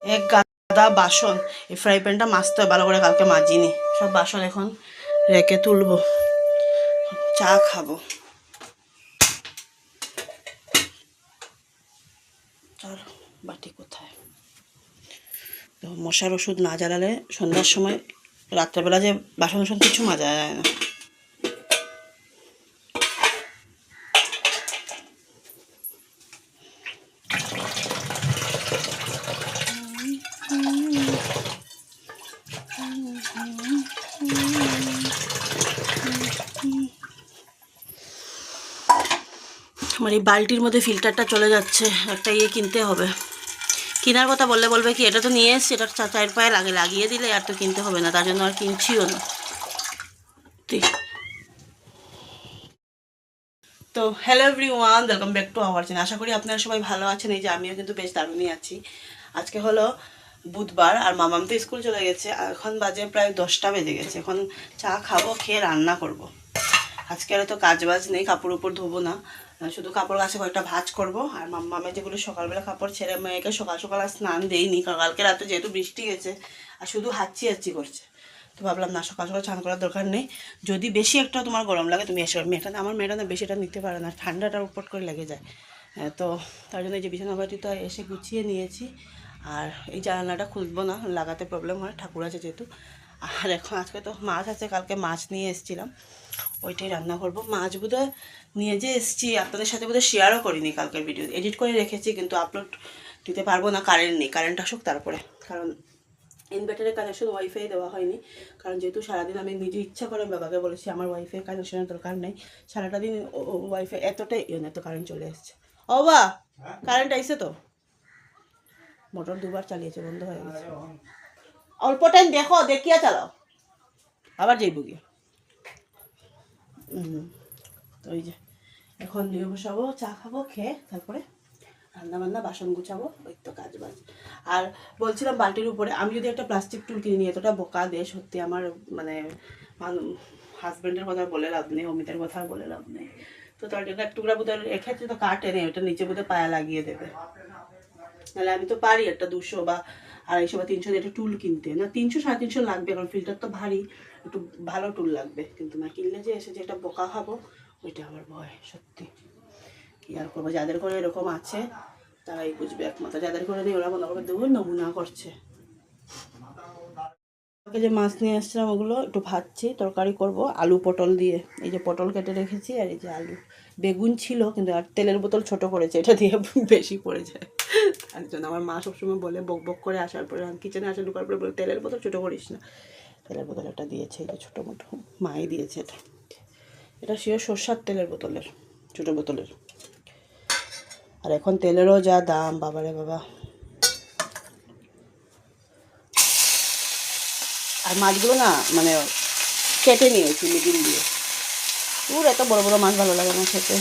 এক গাদা বাসন, এই ফ্রাই প্যানটা মাজতে হয় ভালো করে, কালকে মাজিনি। সব বাসন এখন রেখে তুলবো, চা খাবো। চলো, বাটি কোথায়? তো মশার ওষুধ না জ্বালালে সন্ধ্যার সময়, রাত্রেবেলা যে বাসন টাসন কিছু মাজা যায় না। আমার এই বালতির মধ্যে ফিল্টারটা চলে যাচ্ছে, একটা কিনতে হবে। কেনার কথা বললে বলবে কি এটা তো নিয়ে এসছি, এটা চায়ের পায়ে লাগিয়ে দিলে আর তো কিনতে হবে না, তার জন্য আর কিনছিও না। তো hello everyone, welcome back to our channel. আশা করি আপনারা সবাই ভালো আছেন। এই যে আমিও কিন্তু বেশ দারুণই আছি। আজকে হলো বুধবার, আর মামাম তো স্কুল চলে গেছে। এখন বাজে প্রায় 10টা বেজে গেছে। এখন চা খাবো, খেয়ে রান্না করব। আজকে আর তো কাজ বাজ নেই, কাপড় উপর ধোবো না, শুধু কাপড় গাছে কয়েকটা ভাঁজ করব। আর মামের যেগুলো সকালবেলা কাপড় ছেড়ে, মেয়েকে সকাল সকাল আর স্নান দেইনি, কালকে রাতে যেহেতু বৃষ্টি গেছে আর শুধু হাঁচি হাঁচি করছে, তো ভাবলাম না, সকাল সকাল স্নান করার দরকার নেই। যদি বেশি একটা তোমার গরম লাগে তুমি এসে, আমার মেয়েটা না বেশি এটা নিতে পারে না, ঠান্ডাটা উপট করে লেগে যায়। তো তার জন্য এই যে বিছানা বাটিটা এসে গুছিয়ে নিয়েছি। আর এই জানালাটা খুলবো না, লাগাতে প্রবলেম হয়, ঠাকুর আছে যেহেতু। আর এখন আজকে তো মাছ আছে, কালকে মাছ নিয়ে এসেছিলাম, ওইটাই রান্না করব। মাছ বোধহয় নিয়ে যে এসেছি, আপনাদের সাথে বোধহয় শেয়ারও করিনি, কালকের ভিডিও এডিট করে রেখেছি, কিন্তু আপলোড দিতে পারবো না, কারেন্ট নেই। কারেন্ট আসুক তারপরে, কারণ ইনভার্টারের কানেকশন ওয়াইফাই দেওয়া হয়নি, কারণ যেহেতু সারাদিন আমি নিজে ইচ্ছা করে বাবাকে বলেছি আমার ওয়াইফাই কানেকশনের দরকার নেই, সারাটা দিন ওয়াইফাই এতটাই এত কারেন্ট চলে এসছে। ও বা কারেন্ট আইসে তো, মোটর দুবার চালিয়েছে, বন্ধ হয়ে গেছে। অল্প টাইম দেখো, দেখিয়া চালাও, আবার যাইব গিয়ে। তো ওই যে এখন নিয়ে বসাবো, চা খাবো, খেয়ে তারপরে রান্না বান্না, বাসন গুছাবো, ওই তো কাজ বাজ। আর বলছিলাম বালতির উপরে আমি যদি একটা প্লাস্টিক টুল কিনে নিই, এতটা বোকা দে সত্যি আমার, মানে হাজব্যান্ডের কথা বলে লাভ নেই, অমিতের কথা বলে লাভ নেই। তো তার জন্য এক টুকরা বোধহয় এক্ষেত্রে তো কাটে নেই, ওটা নিচে বোধহয় পায়া লাগিয়ে দেবে। নাহলে আমি তো পারি একটা 200 বা 250 বা 300 একটা টুল কিনতে, না 300 350 লাগবে, কারণ ফিল্টার তো ভারী, একটু ভালো টুল লাগবে। কিন্তু না কিনলে যে এসে যে একটা বোকা খাবো, ওইটা আমার ভয় সত্যি। কী আর করবো, যাদের করে এরকম আছে তারাই বুঝবে একমাত্র, যাদের করে নেই ওরা মনে করবে দূর নমুনা করছে। যে মাছ নিয়ে এসেছিলাম ওগুলো একটু ভাজছি, তরকারি করব আলু পটল দিয়ে। এই যে পটল কেটে রেখেছি, আর এই যে আলু, বেগুন ছিল কিন্তু আর তেলের বোতল ছোট করেছে, এটা দিয়ে বেশি পড়ে যায়। তার জন্য আমার মা সবসময় বলে, বক বক করে আসার পরে, কিচেনে আসা ঢোকার পরে বলে তেলের বোতল ছোটো করিস না। তেলের বোতল একটা দিয়েছে, এই যে ছোটো মোটো মাই দিয়েছে। এটা এটা সর্ষার তেলের বোতলের, ছোটো বোতলের। আর এখন তেলেরও যা দাম, বাবারে বাবা। আর মাছগুলো না মানে কেটে নিয়েছি মিডিল দিয়ে, পুরো এত বড় বড় মাছ ভালো লাগে না খেতে।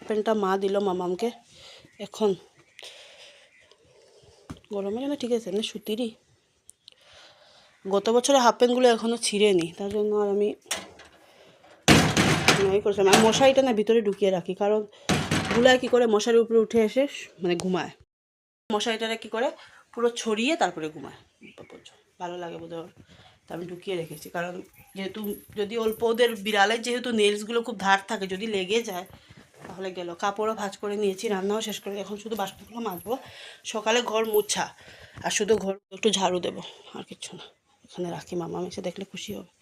প্যান্টটা মা দিল মামামকে, এখন গরমের জন্য ঠিক আছে, এমনি সুতিরই। গত বছরে হাফ প্যান্টগুলো এখনও ছিঁড়েনি, তার জন্য আর আমি করছিলাম। আমি মশারিটা না ভিতরে ঢুকিয়ে রাখি, কারণ গুলায় কী করে মশারির উপরে উঠে এসে মানে ঘুমায়, মশারিটারে কী করে পুরো ছড়িয়ে তারপরে ঘুমায়, ভালো লাগে বোধহয়। তা আমি ঢুকিয়ে রেখেছি, কারণ যেহেতু যদি অল্প, ওদের বিড়ালের যেহেতু নেলসগুলো খুব ধার থাকে, যদি লেগে যায় তাহলে গেল। কাপড়ও ভাঁজ করে নিয়েছি, রান্নাও শেষ করে, এখন শুধু বাসনগুলো মাজবো। সকালে ঘর মুছা, আর শুধু ঘর একটু ঝাড়ু দেবো, আর কিচ্ছু না। এখানে রাখি, মামা এসে দেখলে খুশি হবে।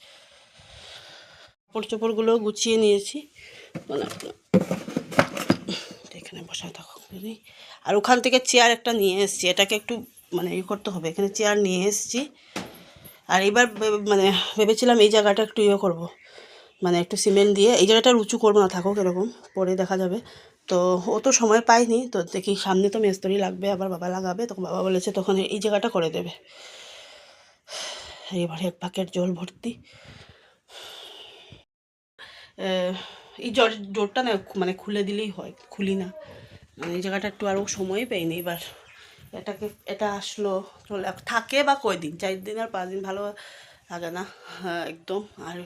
কাপড় চোপড়গুলো গুছিয়ে নিয়েছি, এখানে বসায় থাকো। আর ওখান থেকে চেয়ার একটা নিয়ে এসেছি, এটাকে একটু মানে করতে হবে, এখানে চেয়ার নিয়ে এসেছি। আর এবার মানে ভেবেছিলাম এই জায়গাটা একটু করবো, মানে একটু সিমেন্ট দিয়ে এই জায়গাটা উঁচু করবো না, থাকুক এরকম, পরে দেখা যাবে। তো ও তো সময় পাইনি, তো দেখি সামনে তো মিস্ত্রি লাগবে, আবার বাবা লাগাবে, তখন বাবা বলেছে তখন এই জায়গাটা করে দেবে। এবারে এক বাকেট জল ভর্তি। এই জোরটা না মানে খুলে দিলেই হয়, খুলি না, মানে এই জায়গাটা একটু আরও সময় পাইনি এবার। এটা আসলো, চলে থাকে বা কয়দিন, 4 দিন আর 5 দিন ভালো লাগে না একদম। আর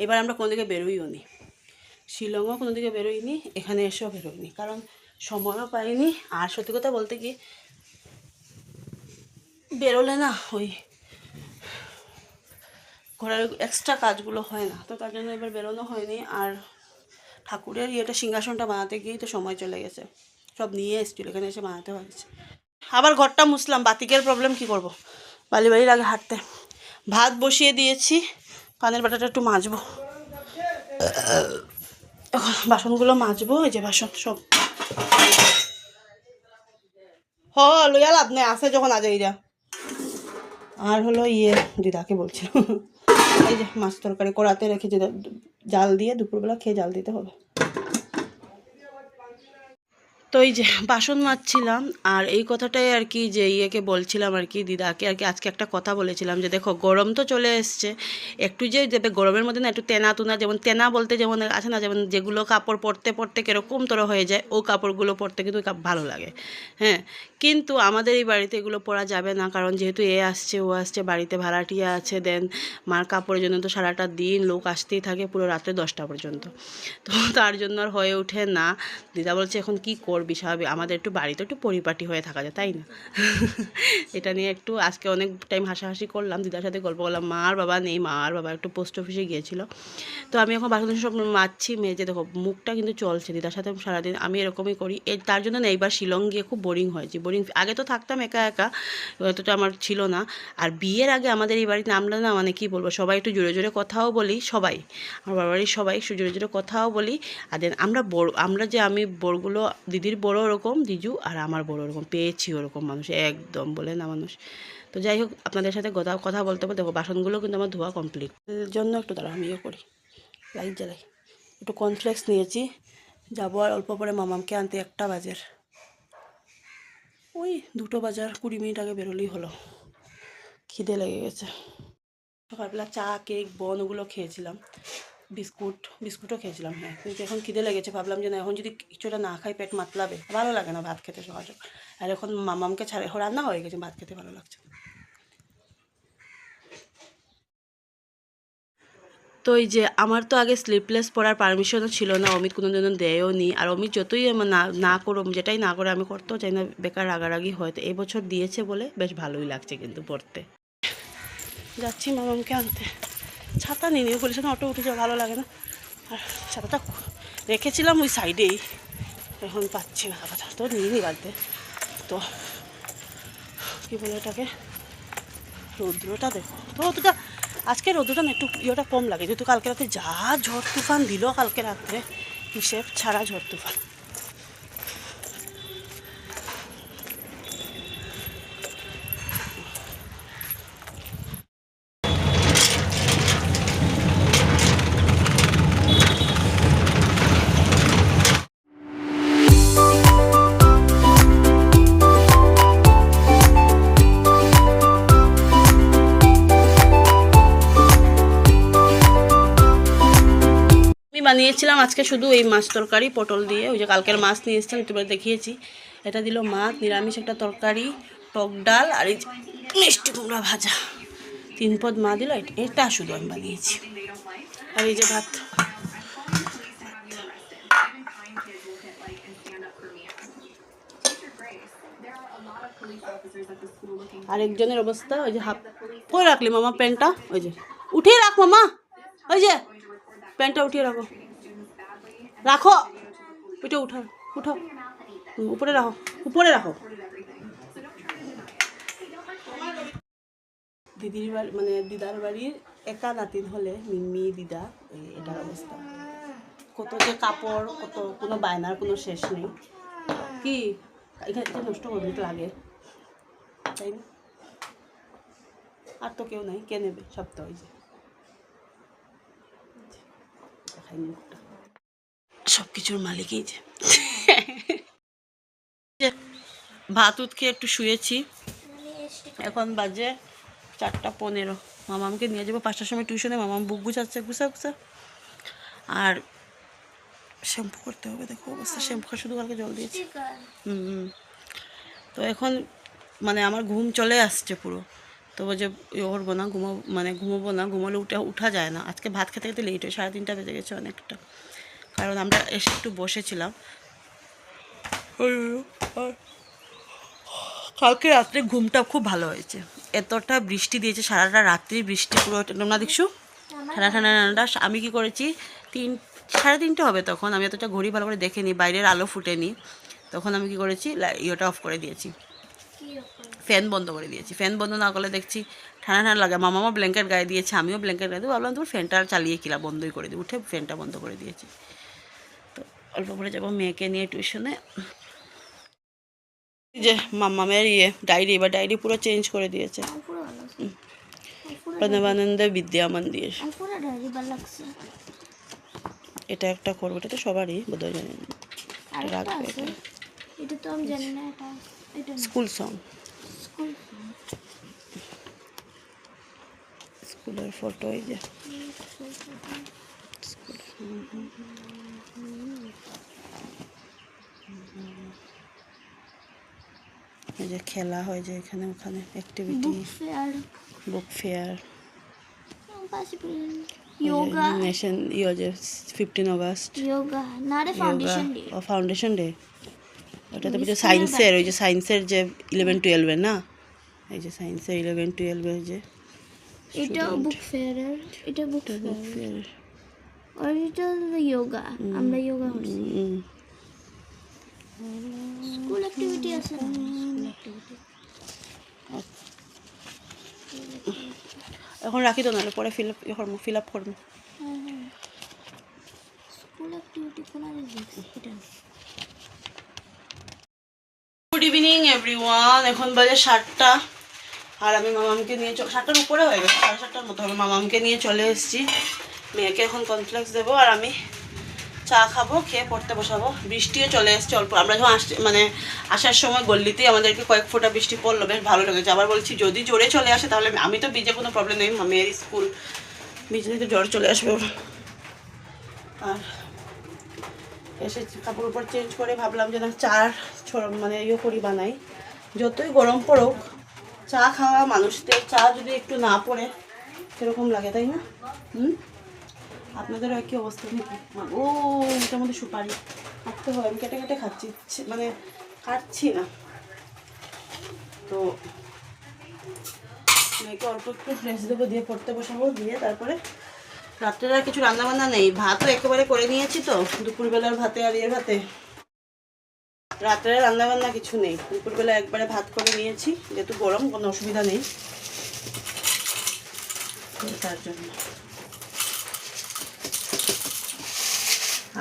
এবার আমরা কোন দিকে বেরোইও নি, শিলংও কোনো দিকে বেরোইনি, এখানে এসেও বেরোইনি, কারণ সময়ও পাইনি। আর সত্যি কথা বলতে কি, বেরোলে না ওই ঘোরার এক্সট্রা কাজগুলো হয় না, তো তার জন্য এবার বেরোনো হয়নি। আর ঠাকুরের ইয়েটা সিংহাসনটা বানাতে গিয়েই তো সময় চলে গেছে, সব নিয়ে এসেছিলো, এখানে এসে বানাতে হয়েছে। আবার ঘরটা মুছলাম, বাতিকের প্রবলেম কি করব, বালি বালি লাগে হাঁটতে। ভাত বসিয়ে দিয়েছি, পানের বাটাটা একটু মাজবো, এখন বাসনগুলো মাজবো। এই যে বাসন সব লইয়া লাভ নেই, আসে যখন আজ এইরা। আর হলো দিদাকে বলছিলাম, এই যে মাছ তরকারি কড়াতে রেখেছি, জাল দিয়ে দুপুরবেলা খেয়ে জাল দিতে হবে। তো এই যে বাসন মাজছিলাম, আর এই কথাটাই আর কি যে ইয়েকে বলছিলাম আর কি, দিদাকে আর কি আজকে একটা কথা বলেছিলাম যে দেখো গরম তো চলে এসছে, একটু যে দেবে গরমের মধ্যে না একটু তেনা তুনা, যেমন তেনা বলতে যেমন আছে না, যেমন যেগুলো কাপড় পরতে পরতে কীরকম তোর হয়ে যায়, ও কাপড়গুলো পরতে কিন্তু ভালো লাগে। হ্যাঁ, কিন্তু আমাদের এই বাড়িতে এগুলো পরা যাবে না, কারণ যেহেতু আসছে ও আসছে, বাড়িতে ভাড়াটিয়া আছে, দেন মার কাপড়ের জন্য তো সারাটা দিন লোক আসতেই থাকে, পুরো রাত্রে 10টা পর্যন্ত, তো তার জন্য আর হয়ে ওঠে না। দিদা বলছে এখন কি করবি, স্বাভাবিক আমাদের একটু বাড়িতে একটু পরিপাটি হয়ে থাকা যায়, তাই না? এটা নিয়ে একটু আজকে অনেক টাইম হাসাহাসি করলাম, দিদার সাথে গল্প করলাম। মা আর বাবা নেই, মা আর বাবা একটু পোস্ট অফিসে গিয়েছিল। তো আমি এখন বাসন সব মাজছি, মেজে দেখো মুখটা কিন্তু চলছে, দিদার সাথে সারাদিন আমি এরকমই করি। তার জন্য না এইবার শিলং গিয়ে খুব বোরিং হয়েছি, আগে তো থাকতাম একা একা, অতটা আমার ছিল না। আর বিয়ের আগে আমাদের এই বাড়িতে নামলে না, মানে কি বলবো, সবাই একটু জোরে জোরে কথাও বলি, সবাই আমার বাড়ির সবাই একটু জোরে জোরে কথাও বলি। আর দেন আমরা যে আমি বড়গুলো, দিদির বড় ওরকম জিজু, আর আমার বড় ওরকম, পেয়েছি ওরকম মানুষ একদম, বলে না মানুষ। তো যাই হোক, আপনাদের সাথে কথা বলতে বলতে দেখো বাসনগুলো কিন্তু আমার ধোয়া কমপ্লিট। এর জন্য একটু দাঁড়া, আমি করি, লাইট জ্বালাই, একটু কর্নফ্লেক্স নিয়েছি, যাবো আর অল্প পরে মামামকে আনতে, 1টা বাজে, ওই 2টো বাজার 20 মিনিট আগে বেরোলেই হলো, খিদে লেগে গেছে। সকালবেলা চা কেক বন ওগুলো খেয়েছিলাম, বিস্কুটও খেয়েছিলাম, হ্যাঁ, কিন্তু এখন খিদে লেগেছে, ভাবলাম যে না এখন যদি কিছুটা না খাই পেট মাতলাবে, ভালো লাগে না ভাত খেতে সকাল সকাল। আর এখন মামামকে ছাড়ে রান্না হয়ে গেছে, ভাত খেতে ভালো লাগছে। তো এই যে আমার তো আগে স্লিপলেস পরার পারমিশনও ছিল না, অমিত কোনো দিনও দেয়ও নি। আর অমিত যতই না করো, যেটাই না করে আমি করতেও চাই না, বেকার রাগারাগি হয়। তো এই বছর দিয়েছে বলে বেশ ভালোই লাগছে কিন্তু পড়তে। যাচ্ছি মামামকে আনতে, ছাতা নিয়ে নিয়ে বলেছে না, অটো উঠে যাওয়া ভালো লাগে না, আর ছাতাটা রেখেছিলাম ওই সাইডেই, এখন পাচ্ছি না ছাতাটা, তো নিয়ে নি বাড়িতে। তো কী বলে এটাকে, রৌদ্রটা দেখো, তো রৌদ্রটা আজকে রৌদ্রটা না একটু ইয়েটা কম লাগে, যেহেতু কালকে রাতে যা ঝড় তুফান দিল, কালকে রাত্রে হিসেব ছাড়া ঝড় তুফান। বানিয়েছিলাম আজকে শুধু এই মাছ তরকারি পটল দিয়ে, ওই যে কালকের মাছ নিয়ে এসেছিলাম, তোমাদের দেখিয়েছি। এটা দিল মাছ, নিরামিষ একটা তরকারি, টক ডাল, আর এই মিষ্টি কুমড়া ভাজা, 3 পদ মা দিল, এটা শুধু আমি বানিয়েছি। আর এই যে ভাত। আরেকজনের অবস্থা, ওই যে হাফ কই রাখলি মামা প্যান্টটা, ওই যে উঠিয়ে রাখ মামা, ওই যে প্যান্টটা উঠিয়ে রাখো, রাখো ওইটা উঠাও, উঠাও, উপরে রাখো, উপরে রাখো। দিদির বাড়ি মানে দিদার বাড়ির একা নাতিন হলে মিম্মি দিদা, এটার অবস্থা। কত যে কাপড়, কত কোনো বায়নার কোনো শেষ নেই। কি এখানে নষ্ট করবি তো আগে, তাই না? আর তো কেউ নাই, কে নেবে, সব তো ওই যে দেখাই মুখটা, সব কিছুর মালিকই যে। ভাত উত খেয়ে একটু শুয়েছি, এখন বাজে 4টা 15। মামামকে নিয়ে যাবো 5টার সময় টিউশনে, মামাম বুক গুছাচ্ছে, গুছা আর শ্যাম্পু করতে হবে, দেখো অবস্থা, শ্যাম্পু শুধু কালকে জল দিয়েছি। তো এখন মানে আমার ঘুম চলে আসছে পুরো, তো যে ইয়ে করবো না, ঘুমোবো না, ঘুমোলে উঠা যায় না। আজকে ভাত খেতে খেতে লেট হয়, 3:30 বেজে গেছে অনেকটা। কারণ আমরা এসে একটু বসেছিলাম। কালকে রাত্রে ঘুমটা খুব ভালো হয়েছে, এতটা বৃষ্টি দিয়েছে সারাটা রাত্রি, বৃষ্টি পুরো না দেখছো ঠান্ডা ঠান্ডা ঠান্ডা। আমি কি করেছি, 3-3:30 হবে তখন, আমি এতটা ঘড়ি ভালো করে দেখে নিই, বাইরের আলো ফুটেনি, তখন আমি কি করেছি ইয়েটা অফ করে দিয়েছি, ফ্যান বন্ধ করে দিয়েছি। ফ্যান বন্ধ না করলে দেখছি ঠান্ডা ঠান্ডা লাগে। মামাও ব্ল্যাঙ্কেট গায়ে দিয়েছে, আমিও ব্ল্যাঙ্কেট গায়ে দিয়ে ভাবলাম তোমার ফ্যানটা চালিয়ে কিলা, বন্ধই করে দিই, উঠে ফ্যানটা বন্ধ করে দিয়েছি। অল্প করে যাবো মেয়েকে নিয়ে টিউশনে। যে মাম্মামের ডায়েরি, বা ডায়েরি পুরো চেঞ্জ করে দিয়েছে, প্রণবানন্দ বিদ্যা মন্দির। এটা একটা করবো, এটা তো সবারই বোধহয়, জানি না রাখবে, এটা তো আমি জানি না, এটা স্কুল সং, স্কুলের ফটো। এই যে এই যে খেলা হয় যে এখানে ওখানে, activity, book fair, yoga, nation 15 August yoga, not a foundation day. ও ফাউন্ডেশন ডে, ওটা তো বুঝে সায়েন্সের, ওই যে সায়েন্সের যে 11-12 না, এই যে সায়েন্সের 11-12 যে এটা বুক ফেয়ার, এটা বুক ফেয়ার, আর এটা yoga, আমরা yoga করছি। স্কুল অ্যাক্টিভিটি আছে না, স্কুল অ্যাক্টিভিটি এখন রাখি তো, নাহলে পরে ফিল আপ করবো। স্কুল অ্যাক্টিভিটি কোন আগে এটা। গুড ইভিনিং এভরিওয়ান, এখন বাজে 7টা, আর আমি মামামকে নিয়ে 7টার উপরে হয়ে গেছে, 7:30টার মতো হবে। মামামকে নিয়ে চলে এসেছি, মেয়েকে এখন কর্নফ্লেক্স দেবো, আর আমি চা খাবো, খেয়ে পড়তে বসাবো। বৃষ্টিও চলে এসছে অল্প, আমরা যখন আসার সময় গল্লিতেই আমাদেরকে কয়েক ফোঁটা বৃষ্টি পড়লো, বেশ ভালো লেগেছে। আবার বলছি যদি জোরে চলে আসে তাহলে, আমি তো ভিজে কোনো প্রবলেম নেই, মেয়ের স্কুল ভিজে তো জ্বর চলে আসবে ওর। আর এসে কাপড় উপর চেঞ্জ করে ভাবলাম যে না চা মানে করি বানাই, যতই গরম পড়ুক চা খাওয়া মানুষদের, চা যদি একটু না পড়ে সেরকম লাগে, তাই না? আপনাদেরও একই অবস্থা নাকি? ও এটার মধ্যে সুপারি কাটতে হয়, আমি কেটে কেটে খাচ্ছি, মানে কাটছি না তো। মেয়েকে অল্প একটু ফ্রেশ দেবো, দিয়ে পড়তে বসাবো, দিয়ে তারপরে রাত্রের আর কিছু রান্নাবান্না নেই, ভাতও একেবারে করে নিয়েছি তো, দুপুরবেলার ভাতে আর ভাতে, রাত্রে রান্নাবান্না কিছু নেই, দুপুরবেলা একবারে ভাত করে নিয়েছি, যেহেতু গরম কোনো অসুবিধা নেই তার জন্য।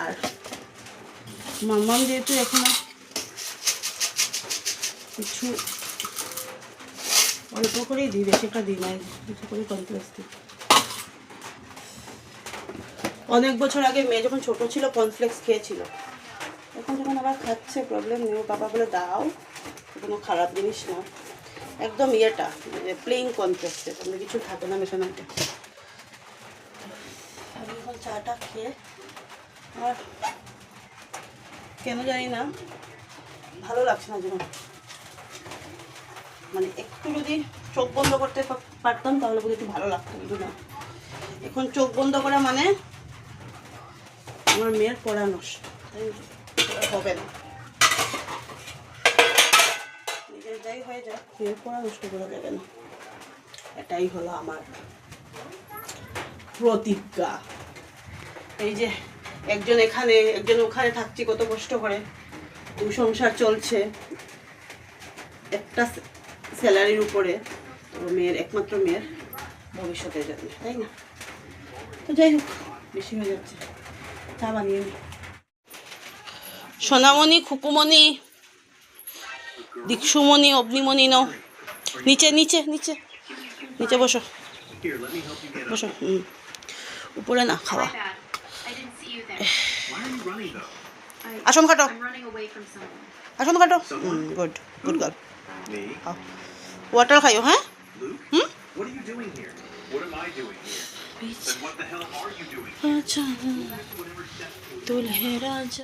আর মাম্মাম যেহেতু এখনো কিছু অল্প করেই দিই, বেশি একটা দিই না, কিছু করে কর্নফ্লেক্স দিই। অনেক বছর আগে মেয়ে যখন ছোট ছিল কর্নফ্লেক্স খেয়েছিল, এখন যখন আবার খাচ্ছে প্রবলেম নেই, বাবা বলে দাও, কোনো খারাপ জিনিস না, একদম ইয়েটা প্লেন কর্নফ্লেক্স, এখানে কিছু থাকে না মেশানোতে। আমি এখন চাটা খেয়ে, আর কেন জানি না ভালো লাগছে না যেমন, মানে একটু যদি চোখ বন্ধ করতে পারতাম তাহলে বোধহয় একটু ভালো লাগতো, কিন্তু না, এখন চোখ বন্ধ করা মানে আমার মেয়ের পড়া নষ্ট, হবে না, নিজের যাই হয়ে যায়, মেয়ের পড়া নষ্ট করা যাবে না, এটাই হলো আমার প্রতিজ্ঞা। এই যে একজন এখানে একজন ওখানে থাকছি, কত কষ্ট করে সংসার চলছে একটা স্যালারির উপরে, তো মেয়ের একমাত্র মেয়ের ভবিষ্যতের জন্য, তাই না? তো যাই হোক, বেশি হয়ে যাচ্ছে, চা বানিয়ে নি। সোনামণি, খুকুমণি, দীক্ষুমণি, অগ্নিমণি, নাও নিচে নিচে নিচে নিচে বসো, বসো, উপরে না খাওয়া। আসন কাটো, আসন কাটো, গুড গুড গার্ল, ওয়াটার খাইও, হ্যাঁ? আচ্ছা, দুলহে রাজা।